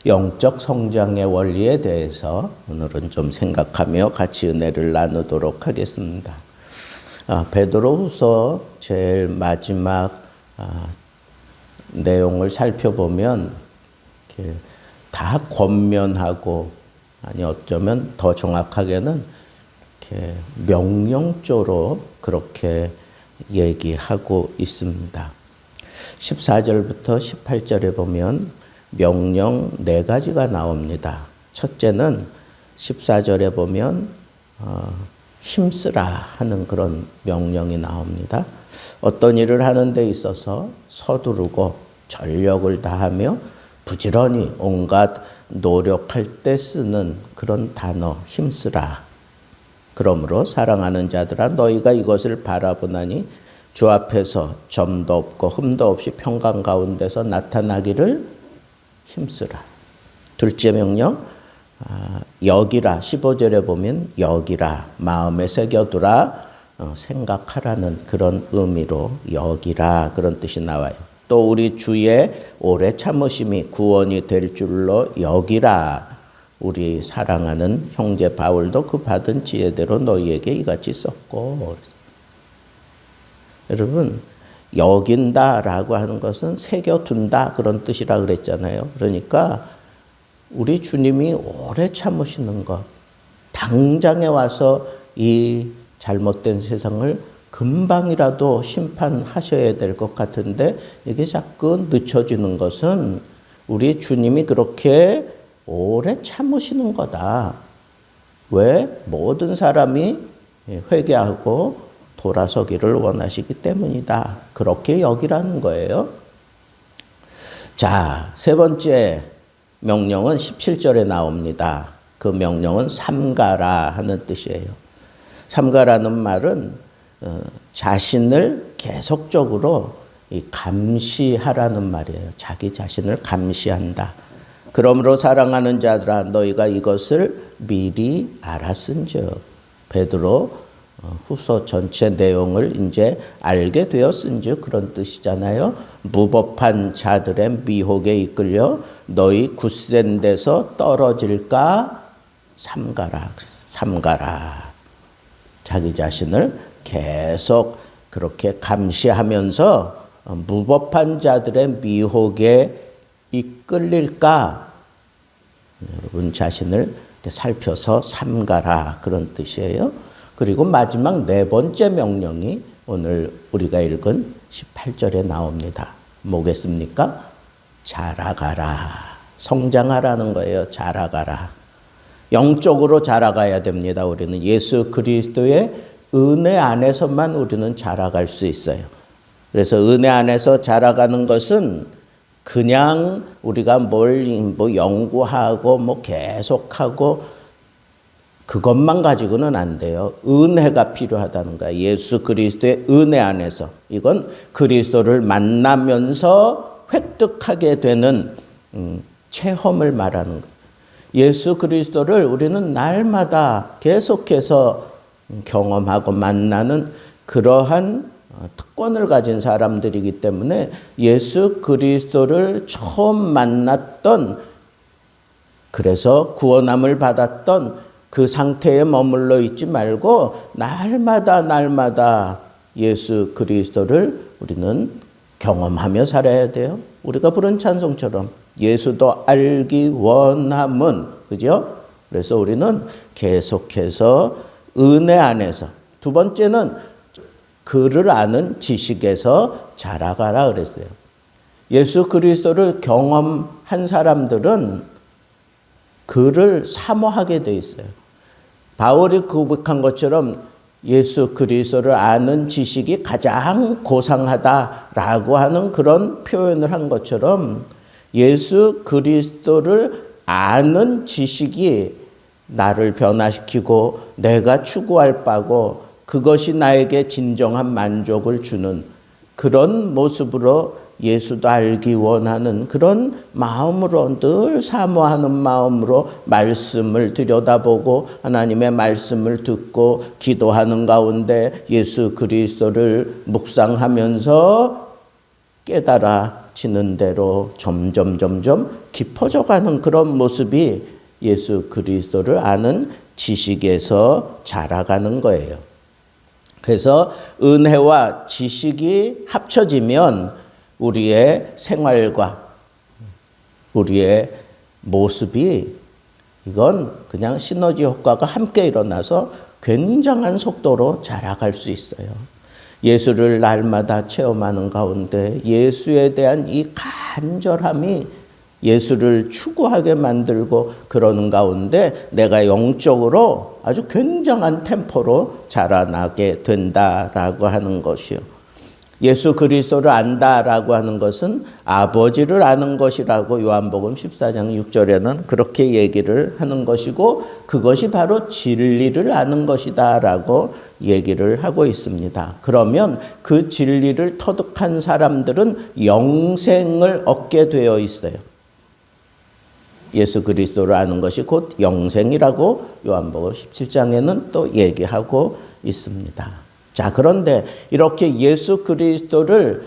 영적 성장의 원리에 대해서 오늘은 좀 생각하며 같이 은혜를 나누도록 하겠습니다. 베드로후서 제일 마지막 내용을 살펴보면 다 권면하고, 아니 어쩌면 더 정확하게는 이렇게 명령조로 그렇게 얘기하고 있습니다. 14절부터 18절에 보면 명령 4가지가 나옵니다. 첫째는 14절에 보면 힘쓰라 하는 그런 명령이 나옵니다. 어떤 일을 하는 데 있어서 서두르고 전력을 다하며 부지런히 온갖 노력할 때 쓰는 그런 단어, 힘쓰라. 그러므로 사랑하는 자들아, 너희가 이것을 바라보나니 주 앞에서 점도 없고 흠도 없이 평강 가운데서 나타나기를 힘쓰라. 둘째 명령, 여기라. 15절에 보면 여기라, 마음에 새겨두라, 생각하라는 그런 의미로 여기라 그런 뜻이 나와요. 또 우리 주의 오래 참으심이 구원이 될 줄로 여기라. 우리 사랑하는 형제 바울도 그 받은 지혜대로 너희에게 이같이 썼고. 여러분, 여긴다라고 하는 것은 새겨둔다 그런 뜻이라 그랬잖아요. 그러니까 우리 주님이 오래 참으시는 것, 당장에 와서 이 잘못된 세상을 금방이라도 심판하셔야 될 것 같은데 이게 자꾸 늦춰지는 것은 우리 주님이 그렇게 오래 참으시는 거다. 왜? 모든 사람이 회개하고 돌아서기를 원하시기 때문이다. 그렇게 여기라는 거예요. 자, 세 번째 명령은 17절에 나옵니다. 그 명령은 삼가라 하는 뜻이에요. 삼가라는 말은 자신을 계속적으로 감시하라는 말이에요. 자기 자신을 감시한다. 그러므로 사랑하는 자들아, 너희가 이것을 미리 알았은즉. 베드로 후서 전체 내용을 이제 알게 되었은즉 그런 뜻이잖아요. 무법한 자들의 미혹에 이끌려 너희 굳센 데서 떨어질까 삼가라. 삼가라. 자기 자신을 계속 그렇게 감시하면서 무법한 자들의 미혹에 이끌릴까, 여러분 자신을 살펴서 삼가라 그런 뜻이에요. 그리고 마지막 네 번째 명령이 오늘 우리가 읽은 18절에 나옵니다. 뭐겠습니까? 자라가라. 성장하라는 거예요. 자라가라. 영적으로 자라가야 됩니다. 우리는 예수 그리스도의 은혜 안에서만 우리는 자라갈 수 있어요. 그래서 은혜 안에서 자라가는 것은 그냥 우리가 뭘 연구하고 계속하고 그것만 가지고는 안 돼요. 은혜가 필요하다는 거야. 예수 그리스도의 은혜 안에서. 이건 그리스도를 만나면서 획득하게 되는 체험을 말하는 거예요. 예수 그리스도를 우리는 날마다 계속해서 경험하고 만나는 그러한 특권을 가진 사람들이기 때문에 예수 그리스도를 처음 만났던, 그래서 구원함을 받았던 그 상태에 머물러 있지 말고 날마다 예수 그리스도를 우리는 경험하며 살아야 돼요. 우리가 부른 찬송처럼 예수도 알기 원함은, 그죠? 그래서 우리는 계속해서 은혜 안에서, 두 번째는 그를 아는 지식에서 자라가라 그랬어요. 예수 그리스도를 경험한 사람들은 그를 사모하게 돼 있어요. 바울이 고백한 것처럼 예수 그리스도를 아는 지식이 가장 고상하다라고 하는 그런 표현을 한 것처럼 예수 그리스도를 아는 지식이 나를 변화시키고 내가 추구할 바고 그것이 나에게 진정한 만족을 주는 그런 모습으로 예수도 알기 원하는 그런 마음으로, 늘 사모하는 마음으로 말씀을 들여다보고 하나님의 말씀을 듣고 기도하는 가운데 예수 그리스도를 묵상하면서 깨달아 닥치는 대로 점점 깊어져 가는 그런 모습이 예수 그리스도를 아는 지식에서 자라가는 거예요. 그래서 은혜와 지식이 합쳐지면 우리의 생활과 우리의 모습이 이건 그냥 시너지 효과가 함께 일어나서 굉장한 속도로 자라갈 수 있어요. 예수를 날마다 체험하는 가운데 예수에 대한 이 간절함이 예수를 추구하게 만들고 그러는 가운데 내가 영적으로 아주 굉장한 템포로 자라나게 된다라고 하는 것이요. 예수 그리스도를 안다라고 하는 것은 아버지를 아는 것이라고 요한복음 14장 6절에는 그렇게 얘기를 하는 것이고 그것이 바로 진리를 아는 것이다라고 얘기를 하고 있습니다. 그러면 그 진리를 터득한 사람들은 영생을 얻게 되어 있어요. 예수 그리스도를 아는 것이 곧 영생이라고 요한복음 17장에는 또 얘기하고 있습니다. 자, 그런데 이렇게 예수 그리스도를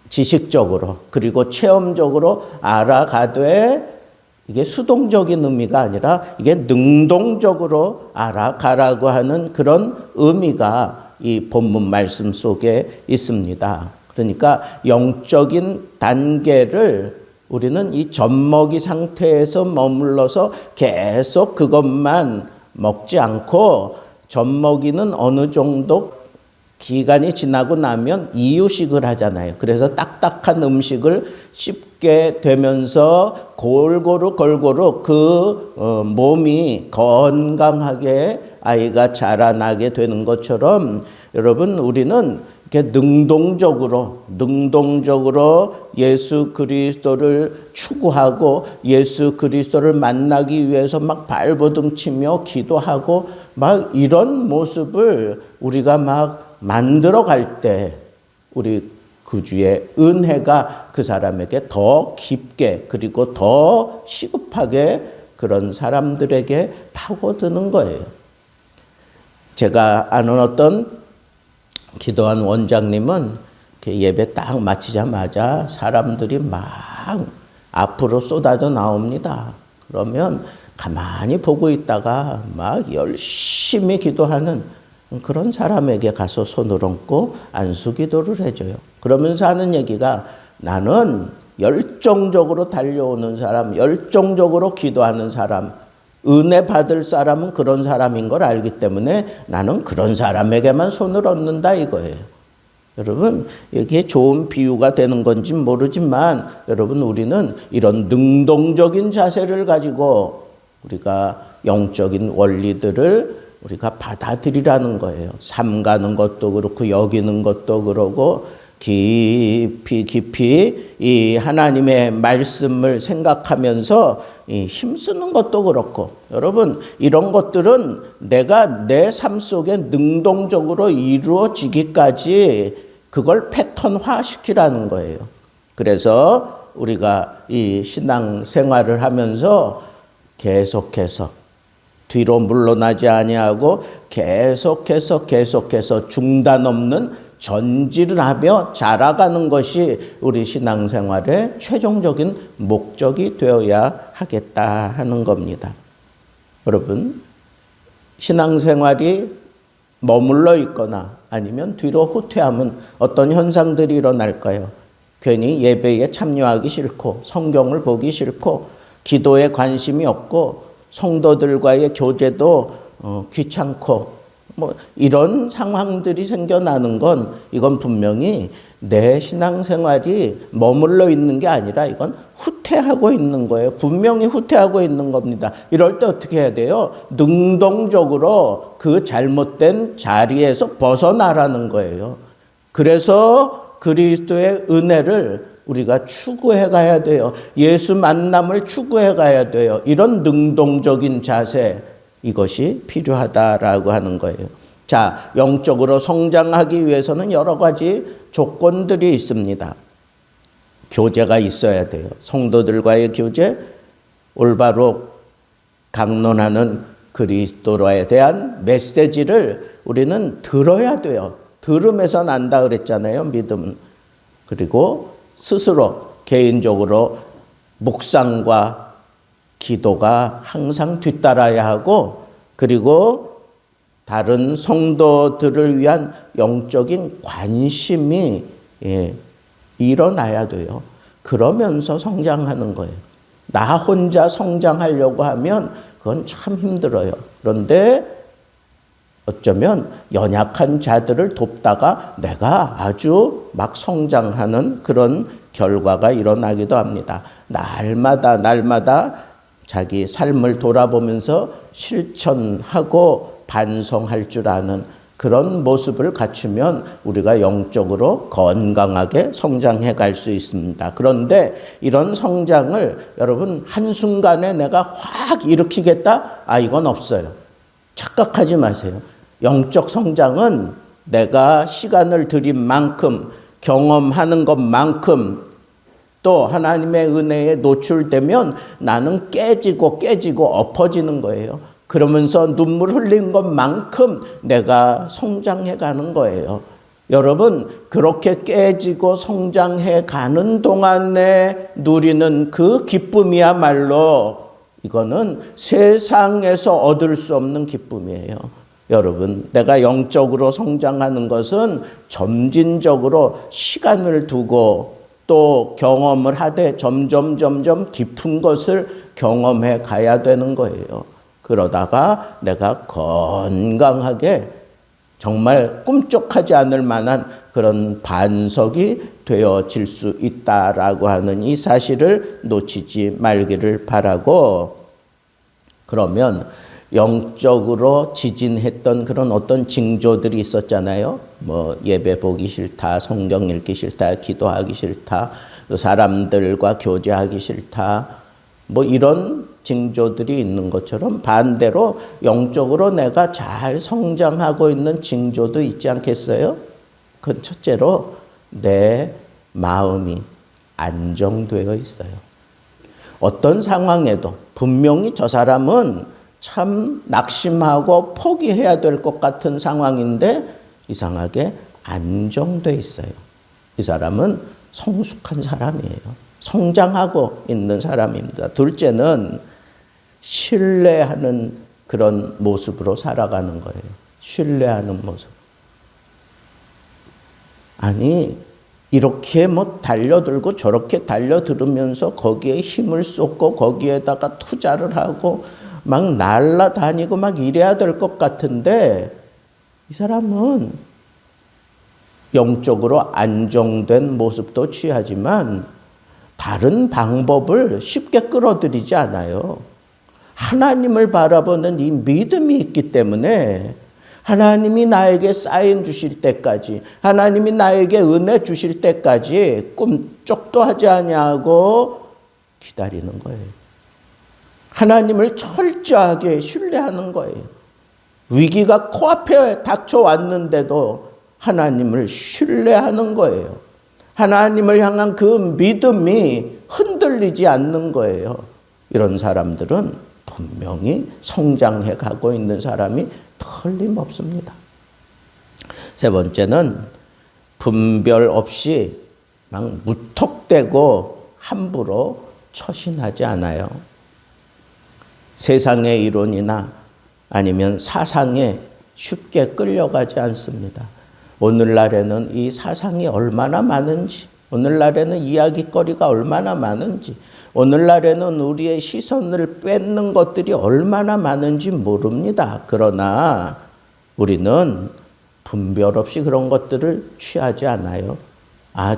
지식적으로 그리고 체험적으로 알아가되 이게 수동적인 의미가 아니라 이게 능동적으로 알아가라고 하는 그런 의미가 이 본문 말씀 속에 있습니다. 그러니까 영적인 단계를 우리는 이 젖먹이 상태에서 머물러서 계속 그것만 먹지 않고 젖먹이는 어느 정도 기간이 지나고 나면 이유식을 하잖아요. 그래서 딱딱한 음식을 씹게 되면서 골고루 그 몸이 건강하게 아이가 자라나게 되는 것처럼 여러분 우리는 이렇게 능동적으로 예수 그리스도를 추구하고 예수 그리스도를 만나기 위해서 막 발버둥치며 기도하고 막 이런 모습을 우리가 막 만들어 갈 때 우리 구주의 은혜가 그 사람에게 더 깊게 그리고 더 시급하게 그런 사람들에게 파고드는 거예요. 제가 아는 어떤 기도한 원장님은 예배 딱 마치자마자 사람들이 막 앞으로 쏟아져 나옵니다. 그러면 가만히 보고 있다가 막 열심히 기도하는 그런 사람에게 가서 손을 얹고 안수 기도를 해줘요. 그러면서 하는 얘기가 나는 열정적으로 달려오는 사람, 열정적으로 기도하는 사람, 은혜 받을 사람은 그런 사람인 걸 알기 때문에 나는 그런 사람에게만 손을 얹는다 이거예요. 여러분 이게 좋은 비유가 되는 건지 모르지만 여러분 우리는 이런 능동적인 자세를 가지고 우리가 영적인 원리들을 우리가 받아들이라는 거예요. 삼가는 것도 그렇고 여기는 것도 그러고 깊이 이 하나님의 말씀을 생각하면서 힘쓰는 것도 그렇고 여러분 이런 것들은 내가 내 삶 속에 능동적으로 이루어지기까지 그걸 패턴화시키라는 거예요. 그래서 우리가 이 신앙 생활을 하면서 계속해서 뒤로 물러나지 아니하고 계속해서 중단 없는 전진을 하며 자라가는 것이 우리 신앙생활의 최종적인 목적이 되어야 하겠다 하는 겁니다. 여러분, 신앙생활이 머물러 있거나 아니면 뒤로 후퇴하면 어떤 현상들이 일어날까요? 괜히 예배에 참여하기 싫고 성경을 보기 싫고 기도에 관심이 없고 성도들과의 교제도 귀찮고 이런 상황들이 생겨나는 건 이건 분명히 내 신앙생활이 머물러 있는 게 아니라 이건 후퇴하고 있는 거예요. 분명히 후퇴하고 있는 겁니다. 이럴 때 어떻게 해야 돼요? 능동적으로 그 잘못된 자리에서 벗어나라는 거예요. 그래서 그리스도의 은혜를 우리가 추구해 가야 돼요. 예수 만남을 추구해 가야 돼요. 이런 능동적인 자세 이것이 필요하다라고 하는 거예요. 자, 영적으로 성장하기 위해서는 여러 가지 조건들이 있습니다. 교제가 있어야 돼요. 성도들과의 교제, 올바로 강론하는 그리스도에 대한 메시지를 우리는 들어야 돼요. 들음에서 난다 그랬잖아요, 믿음은. 그리고 스스로 개인적으로 묵상과 기도가 항상 뒤따라야 하고, 그리고 다른 성도들을 위한 영적인 관심이 일어나야 돼요. 그러면서 성장하는 거예요. 나 혼자 성장하려고 하면 그건 참 힘들어요. 그런데 어쩌면 연약한 자들을 돕다가 내가 아주 막 성장하는 그런 결과가 일어나기도 합니다. 날마다 자기 삶을 돌아보면서 실천하고 반성할 줄 아는 그런 모습을 갖추면 우리가 영적으로 건강하게 성장해 갈 수 있습니다. 그런데 이런 성장을 여러분 한순간에 내가 확 일으키겠다? 이건 없어요. 착각하지 마세요. 영적 성장은 내가 시간을 들인 만큼, 경험하는 것만큼, 또 하나님의 은혜에 노출되면 나는 깨지고 엎어지는 거예요. 그러면서 눈물 흘린 것만큼 내가 성장해 가는 거예요. 여러분, 그렇게 깨지고 성장해 가는 동안에 누리는 그 기쁨이야말로 이거는 세상에서 얻을 수 없는 기쁨이에요. 여러분, 내가 영적으로 성장하는 것은 점진적으로 시간을 두고 또 경험을 하되 점점 깊은 것을 경험해 가야 되는 거예요. 그러다가 내가 건강하게 정말 꿈쩍하지 않을 만한 그런 반석이 되어질 수 있다라고 하는 이 사실을 놓치지 말기를 바라고, 그러면 영적으로 지진했던 그런 어떤 징조들이 있었잖아요. 예배 보기 싫다, 성경 읽기 싫다, 기도하기 싫다, 사람들과 교제하기 싫다, 이런 징조들이 있는 것처럼 반대로 영적으로 내가 잘 성장하고 있는 징조도 있지 않겠어요? 그건 첫째로 내 마음이 안정되어 있어요. 어떤 상황에도 분명히 저 사람은 참 낙심하고 포기해야 될 것 같은 상황인데 이상하게 안정되어 있어요. 이 사람은 성숙한 사람이에요. 성장하고 있는 사람입니다. 둘째는 신뢰하는 그런 모습으로 살아가는 거예요. 신뢰하는 모습. 아니, 이렇게 달려들고 저렇게 달려들으면서 거기에 힘을 쏟고 거기에다가 투자를 하고 막 날아다니고 막 이래야 될 것 같은데 이 사람은 영적으로 안정된 모습도 취하지만 다른 방법을 쉽게 끌어들이지 않아요. 하나님을 바라보는 이 믿음이 있기 때문에 하나님이 나에게 사인 주실 때까지, 하나님이 나에게 은혜 주실 때까지 꿈쩍도 하지 아니하고 기다리는 거예요. 하나님을 철저하게 신뢰하는 거예요. 위기가 코앞에 닥쳐왔는데도 하나님을 신뢰하는 거예요. 하나님을 향한 그 믿음이 흔들리지 않는 거예요. 이런 사람들은 분명히 성장해 가고 있는 사람이 틀림없습니다. 세 번째는 분별 없이 막 무턱대고 함부로 처신하지 않아요. 세상의 이론이나 아니면 사상에 쉽게 끌려가지 않습니다. 오늘날에는 이 사상이 얼마나 많은지, 오늘날에는 이야기거리가 얼마나 많은지, 오늘날에는 우리의 시선을 뺏는 것들이 얼마나 많은지 모릅니다. 그러나 우리는 분별 없이 그런 것들을 취하지 않아요.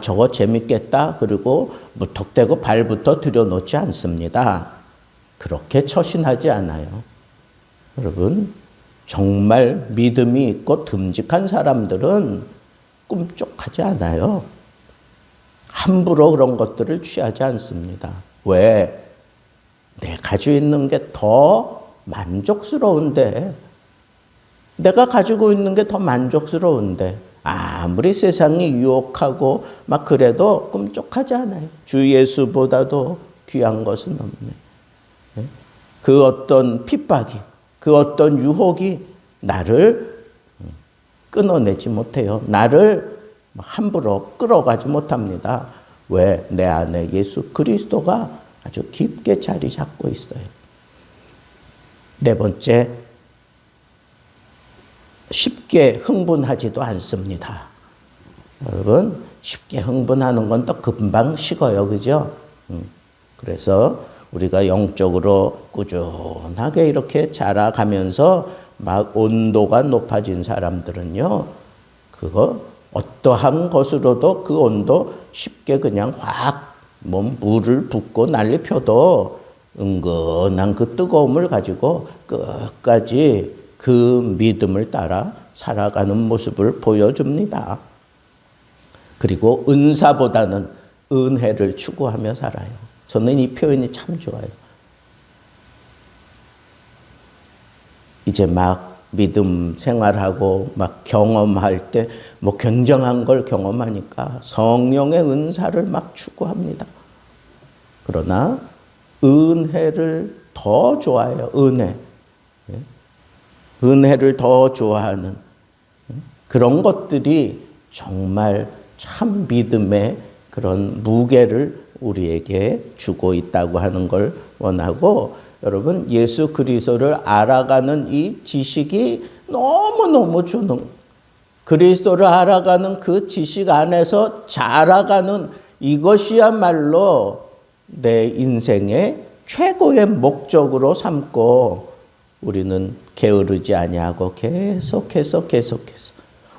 저거 재밌겠다. 그리고 무턱대고 발부터 들여놓지 않습니다. 그렇게 처신하지 않아요. 여러분, 정말 믿음이 있고 듬직한 사람들은 꿈쩍하지 않아요. 함부로 그런 것들을 취하지 않습니다. 왜? 내가 가지고 있는 게 더 만족스러운데, 내가 가지고 있는 게 더 만족스러운데, 아무리 세상이 유혹하고 막 그래도 꿈쩍하지 않아요. 주 예수보다도 귀한 것은 없네. 그 어떤 핍박이, 그 어떤 유혹이 나를 끊어내지 못해요. 나를 함부로 끌어가지 못합니다. 왜? 내 안에 예수 그리스도가 아주 깊게 자리 잡고 있어요. 네 번째, 쉽게 흥분하지도 않습니다. 여러분, 쉽게 흥분하는 건 또 금방 식어요. 그죠? 그래서 우리가 영적으로 꾸준하게 이렇게 자라가면서 막 온도가 높아진 사람들은요, 그거 어떠한 것으로도 그 온도 쉽게 그냥 확 물을 붓고 난리 펴도 은근한 그 뜨거움을 가지고 끝까지 그 믿음을 따라 살아가는 모습을 보여줍니다. 그리고 은사보다는 은혜를 추구하며 살아요. 저는 이 표현이 참 좋아요. 이제 막 믿음 생활하고 막 경험할 때 뭐 굉장한 걸 경험하니까 성령의 은사를 막 추구합니다. 그러나 은혜를 더 좋아해요. 은혜를 더 좋아하는 그런 것들이 정말 참 믿음의 그런 무게를 우리에게 주고 있다고 하는 걸 원하고, 여러분, 예수 그리스도를 알아가는 이 지식이 너무너무 그리스도를 알아가는 그 지식 안에서 자라가는 이것이야말로 내 인생의 최고의 목적으로 삼고 우리는 게으르지 아니하고 계속해서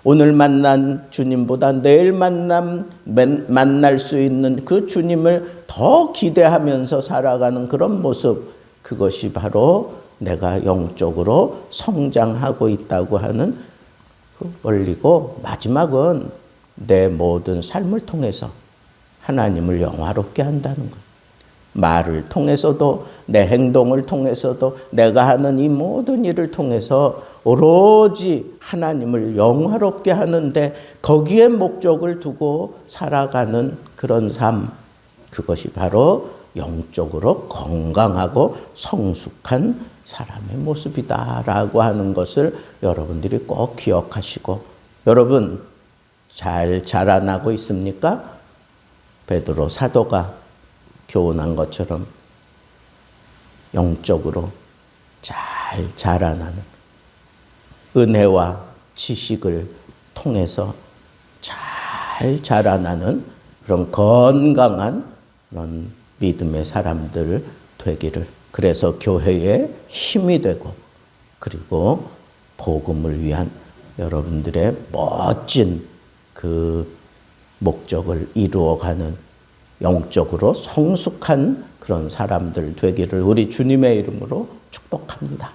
오늘 만난 주님보다 내일 만날 수 있는 그 주님을 더 기대하면서 살아가는 그런 모습, 그것이 바로 내가 영적으로 성장하고 있다고 하는 그 원리고, 마지막은 내 모든 삶을 통해서 하나님을 영화롭게 한다는 것. 말을 통해서도, 내 행동을 통해서도, 내가 하는 이 모든 일을 통해서 오로지 하나님을 영화롭게 하는데 거기에 목적을 두고 살아가는 그런 삶, 그것이 바로 영적으로 건강하고 성숙한 사람의 모습이다라고 하는 것을 여러분들이 꼭 기억하시고, 여러분 잘 자라나고 있습니까? 베드로 사도가 교훈한 것처럼 영적으로 잘 자라나는, 은혜와 지식을 통해서 잘 자라나는 그런 건강한 그런 믿음의 사람들 되기를, 그래서 교회의 힘이 되고, 그리고 복음을 위한 여러분들의 멋진 그 목적을 이루어가는 영적으로 성숙한 그런 사람들 되기를 우리 주님의 이름으로 축복합니다.